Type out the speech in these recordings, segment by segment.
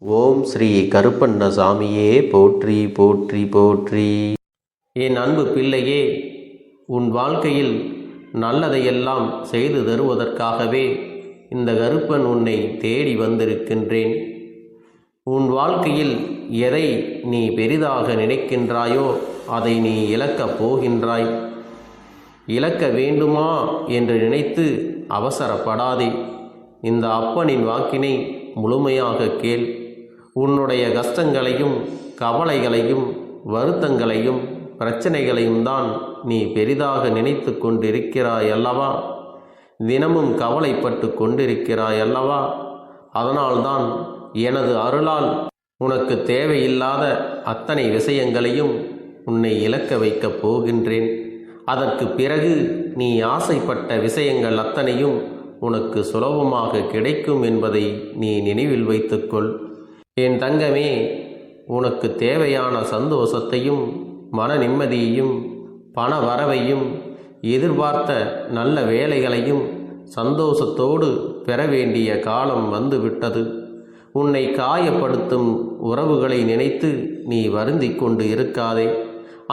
ஓம் ஸ்ரீ கருப்பண்ணசாமியே போற்றி போற்றி போற்றி. என் அன்பு பிள்ளையே, உன் வாழ்க்கையில் நல்லதையெல்லாம் செய்து தருவதற்காகவே இந்த கருப்பன் உன்னை தேடி வந்திருக்கின்றேன். உன் வாழ்க்கையில் எதை நீ பெரிதாக நினைக்கின்றாயோ அதை நீ இழக்கப் போகின்றாய். இழக்க வேண்டுமா என்று நினைத்து அவசரப்படாதே. இந்த அப்பனின் வாக்கினை முழுமையாக கேள். உன்னுடைய கஷ்டங்களையும் கவலைகளையும் வருத்தங்களையும் பிரச்சனைகளையும் தான் நீ பெரிதாக நினைத்து கொண்டிருக்கிறாய் அல்லவா? தினமும் கவலைப்பட்டு கொண்டிருக்கிறாய் அல்லவா? அதனால்தான் எனது அருளால் உனக்கு தேவையில்லாத அத்தனை விஷயங்களையும் உன்னை இழக்க வைக்கப் போகின்றேன். அதற்கு பிறகு நீ ஆசைப்பட்ட விஷயங்கள் அத்தனையும் உனக்கு சுலபமாக கிடைக்கும் என்பதை நீ நினைவில் வைத்துக்கொள். என் தங்கமே, உனக்கு தேவையான சந்தோஷத்தையும் மன நிம்மதியையும் பண வரவையும் எதிர்பார்த்த நல்ல வேலைகளையும் சந்தோஷத்தோடு பெற வேண்டிய காலம் வந்துவிட்டது. உன்னை காயப்படுத்தும் உறவுகளை நினைத்து நீ வருந்தி கொண்டு இருக்காதே.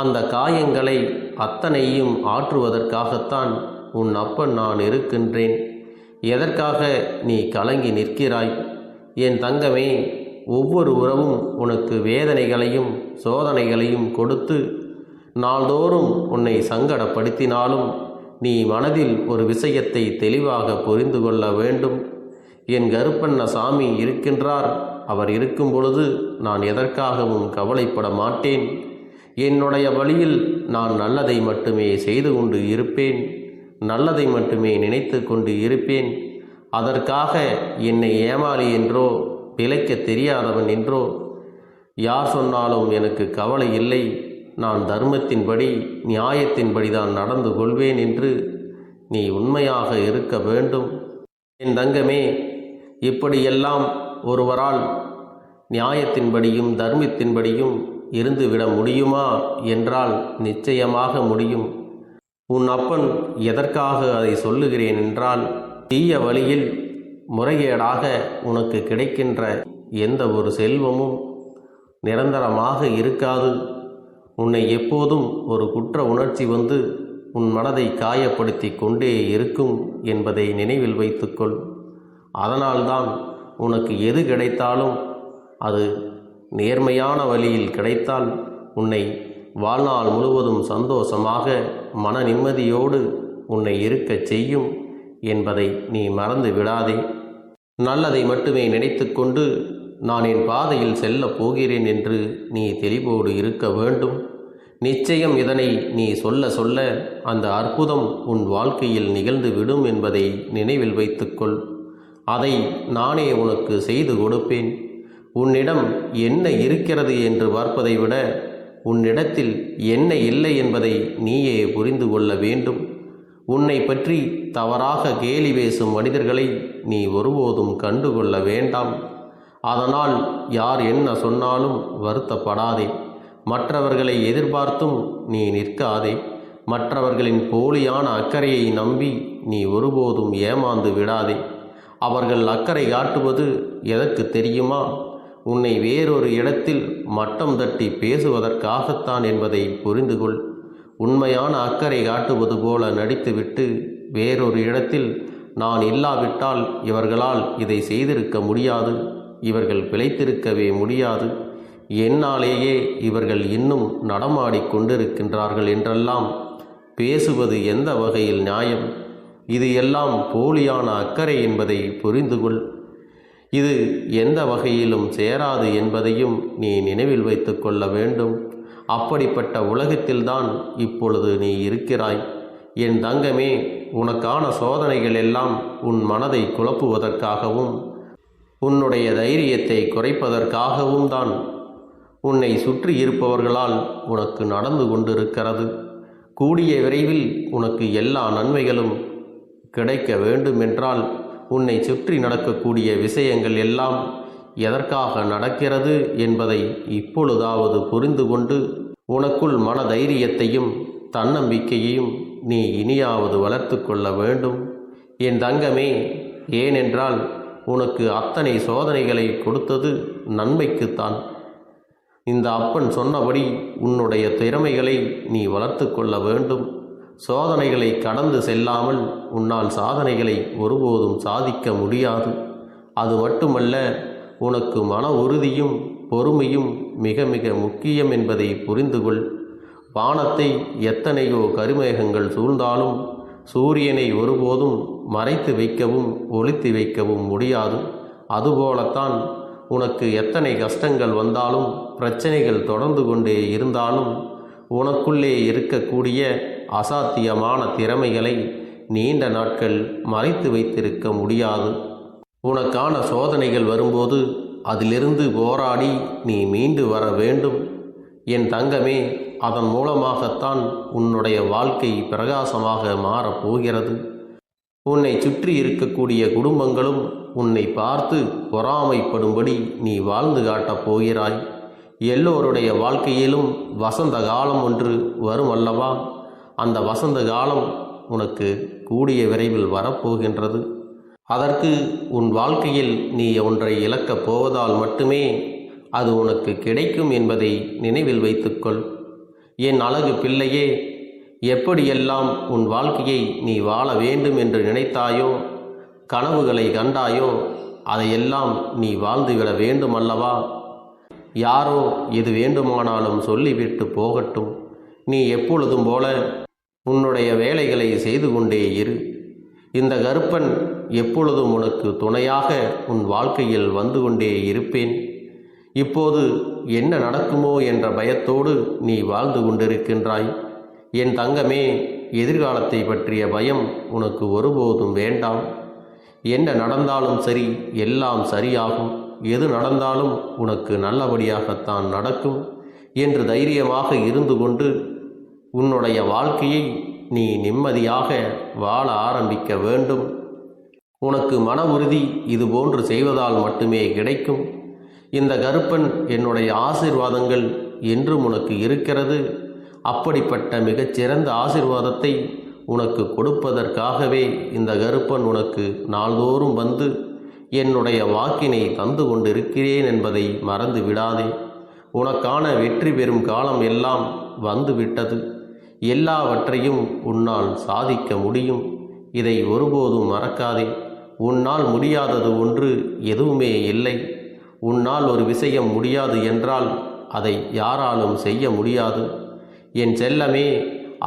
அந்த காயங்களை அத்தனையும் ஆற்றுவதற்காகத்தான் உன் அப்பன் நான் இருக்கின்றேன். எதற்காக நீ கலங்கி நிற்கிறாய்? என் தங்கமே, ஒவ்வொரு உறவும் உனக்கு வேதனைகளையும் சோதனைகளையும் கொடுத்து நாள்தோறும் உன்னை சங்கடப்படுத்தினாலும் நீ மனதில் ஒரு விஷயத்தை தெளிவாக புரிந்து கொள்ள வேண்டும். என் கருப்பண்ணசாமி இருக்கின்றார். அவர் இருக்கும் பொழுது நான் எதற்காகவும் கவலைப்பட மாட்டேன். என்னுடைய வழியில் நான் நல்லதை மட்டுமே செய்து கொண்டு இருப்பேன். நல்லதை மட்டுமே நினைத்து கொண்டு இருப்பேன். அதற்காக என்னை ஏமாளி என்றோ பிழைக்க தெரியாதவன் என்றோ யார் சொன்னாலும் எனக்கு கவலை இல்லை. நான் தர்மத்தின்படி நியாயத்தின்படி தான் நடந்து கொள்வேன் என்று நீ உண்மையாக இருக்க வேண்டும். என் தங்கமே, இப்படியெல்லாம் ஒருவரால் நியாயத்தின்படியும் தர்மத்தின்படியும் இருந்துவிட முடியுமா என்றால் நிச்சயமாக முடியும். உன் அப்பன் எதற்காக அதை சொல்லுகிறேன் என்றால், தீய வழியில் முறைகேடாக உனக்கு கிடைக்கின்ற எந்த ஒரு செல்வமும் நிரந்தரமாக இருக்காது. உன்னை எப்போதும் ஒரு குற்ற உணர்ச்சி வந்து உன் மனதை காயப்படுத்தி கொண்டே இருக்கும் என்பதை நினைவில் வைத்துக்கொள். அதனால்தான் உனக்கு எது கிடைத்தாலும் அது நேர்மையான வழியில் கிடைத்தால் உன்னை வாழ்நாள் முழுவதும் சந்தோஷமாக மன நிம்மதியோடு உன்னை இருக்கச் செய்யும் என்பதை நீ மறந்து விடாதே. நல்லதை மட்டுமே நினைத்து கொண்டு நான் என் பாதையில் செல்லப் போகிறேன் என்று நீ தெளிவோடு இருக்க வேண்டும். நிச்சயம் இதனை நீ சொல்ல சொல்ல அந்த அற்புதம் உன் வாழ்க்கையில் நிகழ்ந்து விடும் என்பதை நினைவில் வைத்துக்கொள். அதை நானே உனக்கு செய்து கொடுப்பேன். உன்னிடம் என்ன இருக்கிறது என்று பார்ப்பதை விட உன்னிடத்தில் என்ன இல்லை என்பதை நீயே புரிந்து கொள்ள வேண்டும். உன்னை பற்றி தவறாக கேலி பேசும் மனிதர்களை நீ ஒருபோதும் கண்டுகொள்ள வேண்டாம். அதனால் யார் என்ன சொன்னாலும் வருத்தப்படாதே. மற்றவர்களை எதிர்பார்த்தும் நீ நிற்காதே. மற்றவர்களின் போலியான அக்கறையை நம்பி நீ ஒருபோதும் ஏமாந்து விடாதே. அவர்கள் அக்கறை காட்டுவது எதற்கு தெரியுமா? உன்னை வேறொரு இடத்தில் மட்டம் தட்டி பேசுவதற்காகத்தான் என்பதை புரிந்து கொள். உண்மையான அக்கறை காட்டுவது போல நடித்துவிட்டு வேறொரு இடத்தில் நான் இல்லாவிட்டால் இவர்களால் இதை செய்திருக்க முடியாது, இவர்கள் பிழைத்திருக்கவே முடியாது, என்னாலேயே இவர்கள் இன்னும் நடமாடி கொண்டிருக்கின்றார்கள் என்றெல்லாம் பேசுவது எந்த வகையில் நியாயம்? இது எல்லாம் போலியான அக்கறை என்பதை புரிந்து கொள். இது எந்த வகையிலும் சேராது என்பதையும் நீ நினைவில் வைத்து கொள்ள வேண்டும். அப்படிப்பட்ட உலகத்தில்தான் இப்பொழுது நீ இருக்கிறாய். என் தங்கமே, உனக்கான சோதனைகள் எல்லாம் உன் மனதை குழப்புவதற்காகவும் உன்னுடைய தைரியத்தை குறைப்பதற்காகவும் தான் உன்னை சுற்றி இருப்பவர்களால் உனக்கு நடந்து கொண்டிருக்கிறது. கூடிய விரைவில் உனக்கு எல்லா நன்மைகளும் கிடைக்க வேண்டுமென்றால் உன்னை சுற்றி நடக்கக்கூடிய விஷயங்கள் எல்லாம் எதற்காக நடக்கிறது என்பதை இப்பொழுதாவது புரிந்து கொண்டு உனக்குள் மன தைரியத்தையும் தன்னம்பிக்கையையும் நீ இனியாவது வளர்த்து கொள்ள வேண்டும். என் தங்கமே, ஏனென்றால் உனக்கு அத்தனை சோதனைகளை கொடுத்தது நன்மைக்குத்தான். இந்த அப்பன் சொன்னபடி உன்னுடைய திறமைகளை நீ வளர்த்து கொள்ள வேண்டும். சோதனைகளை கடந்து செல்லாமல் உன்னால் சாதனைகளை ஒருபோதும் சாதிக்க முடியாது. அது மட்டுமல்ல, உனக்கு மன உறுதியும் பொறுமையும் மிக மிக முக்கியம் என்பதை புரிந்துகொள். வானத்தை எத்தனையோ கருமேகங்கள் சூழ்ந்தாலும் சூரியனை ஒருபோதும் மறைத்து வைக்கவும் ஒளித்து வைக்கவும் முடியாது. அதுபோலத்தான் உனக்கு எத்தனை கஷ்டங்கள் வந்தாலும் பிரச்சனைகள் தொடர்ந்து கொண்டே இருந்தாலும் உனக்குள்ளே இருக்கக்கூடிய அசாத்தியமான திறமைகளை நீண்ட நாட்கள் மறைத்து வைத்திருக்க முடியாது. உனக்கான சோதனைகள் வரும்போது அதிலிருந்து போராடி நீ மீண்டு வர வேண்டும். என் தங்கமே, அதன் மூலமாகத்தான் உன்னுடைய வாழ்க்கை பிரகாசமாக மாறப்போகிறது. உன்னை சுற்றி இருக்கக்கூடிய குடும்பங்களும் உன்னை பார்த்து பொறாமைப்படும்படி நீ வாழ்ந்து காட்டப் போகிறாய். எல்லோருடைய வாழ்க்கையிலும் வசந்த காலம் ஒன்று வரும் அல்லவா? அந்த வசந்த காலம் உனக்கு கூடிய விரைவில் வரப்போகின்றது. அதற்கு உன் வாழ்க்கையில் நீ ஒன்றை இழக்கப் போவதால் மட்டுமே அது உனக்கு கிடைக்கும் என்பதை நினைவில் வைத்துக்கொள். என் அழகு பிள்ளையே, எப்படியெல்லாம் உன் வாழ்க்கையை நீ வாழ வேண்டும் என்று நினைத்தாயோ, கனவுகளை கண்டாயோ, அதையெல்லாம் நீ வாழ்ந்துவிட வேண்டும் அல்லவா? யாரோ எது வேண்டுமானாலும் சொல்லிவிட்டு போகட்டும். நீ எப்பொழுதும் போல உன்னுடைய வேலைகளை செய்து கொண்டே இரு. இந்த கருப்பன் எப்பொழுதும் உனக்கு துணையாக உன் வாழ்க்கையில் வந்து கொண்டே இருப்பேன். இப்போது என்ன நடக்குமோ என்ற பயத்தோடு நீ வாழ்ந்து கொண்டிருக்கின்றாய். என் தங்கமே, எதிர்காலத்தை பற்றிய பயம் உனக்கு ஒருபோதும் வேண்டாம். என்ன நடந்தாலும் சரி, எல்லாம் சரியாகும். எது நடந்தாலும் உனக்கு நல்லபடியாகத்தான் நடக்கும் என்று தைரியமாக இருந்து கொண்டு உன்னுடைய வாழ்க்கையை நீ நிம்மதியாக வாழ ஆரம்பிக்க வேண்டும். உனக்கு மன உறுதி இதுபோன்று செய்வதால் மட்டுமே கிடைக்கும். இந்த கருப்பன் என்னுடைய ஆசீர்வாதங்கள் என்றும் உனக்கு இருக்கிறது. அப்படிப்பட்ட மிகச்சிறந்த ஆசீர்வாதத்தை உனக்கு கொடுப்பதற்காகவே இந்த கருப்பன் உனக்கு நாள்தோறும் வந்து என்னுடைய வாக்கினை தந்து கொண்டிருக்கிறேன் என்பதை மறந்து விடாதே. உனக்கான வெற்றி பெறும் காலம் எல்லாம் வந்துவிட்டது. எல்லாவற்றையும் உன்னால் சாதிக்க முடியும். இதை ஒருபோதும் மறக்காதே. உன்னால் முடியாதது ஒன்று எதுவுமே இல்லை. உன்னால் ஒரு விஷயம் முடியாது என்றால் அதை யாராலும் செய்ய முடியாது. என் செல்லமே,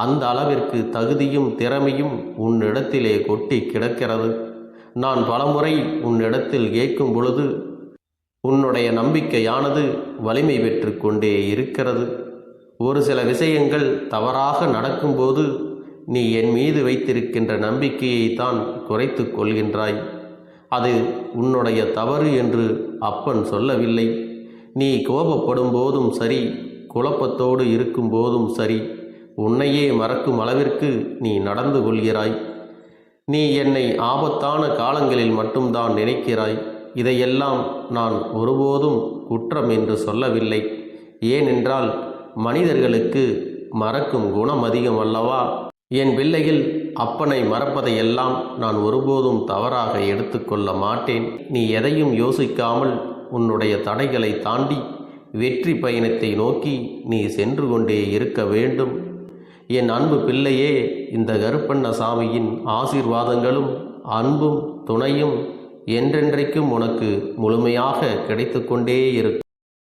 அந்த அளவிற்கு தகுதியும் திறமையும் உன்னிடத்திலே கொட்டி கிடக்கிறது. நான் பலமுறை உன்னிடத்தில் கேட்கும் பொழுது உன்னுடைய நம்பிக்கையானது வலிமை பெற்று கொண்டே இருக்கிறது. ஒரு சில விஷயங்கள் தவறாக நடக்கும்போது நீ என் மீது வைத்திருக்கின்ற நம்பிக்கையை தான் குறைத்து கொள்கின்றாய். அது உன்னுடைய தவறு என்று அப்பன் சொல்லவில்லை. நீ கோபப்படும் போதும் சரி, குழப்பத்தோடு இருக்கும் போதும் சரி, உன்னையே மறக்கும் அளவிற்கு நீ நடந்து கொள்கிறாய். நீ என்னை ஆபத்தான காலங்களில் மட்டும்தான் நினைக்கிறாய். இதையெல்லாம் நான் ஒருபோதும் குற்றம் என்று சொல்லவில்லை. ஏனென்றால் மனிதர்களுக்கு மறக்கும் குணம் அதிகம் அல்லவா? என் பிள்ளைகள், அப்பனை மறப்பதையெல்லாம் நான் ஒருபோதும் தவறாக எடுத்துக்கொள்ள மாட்டேன். நீ எதையும் யோசிக்காமல் உன்னுடைய தடைகளை தாண்டி வெற்றி பயணத்தை நோக்கி நீ சென்று கொண்டே இருக்க வேண்டும். என் அன்பு பிள்ளையே, இந்த கருப்பண்ணசாமியின் ஆசீர்வாதங்களும் அன்பும் துணையும் என்றென்றைக்கும் உனக்கு முழுமையாக கிடைத்து கொண்டே இருக்கும்.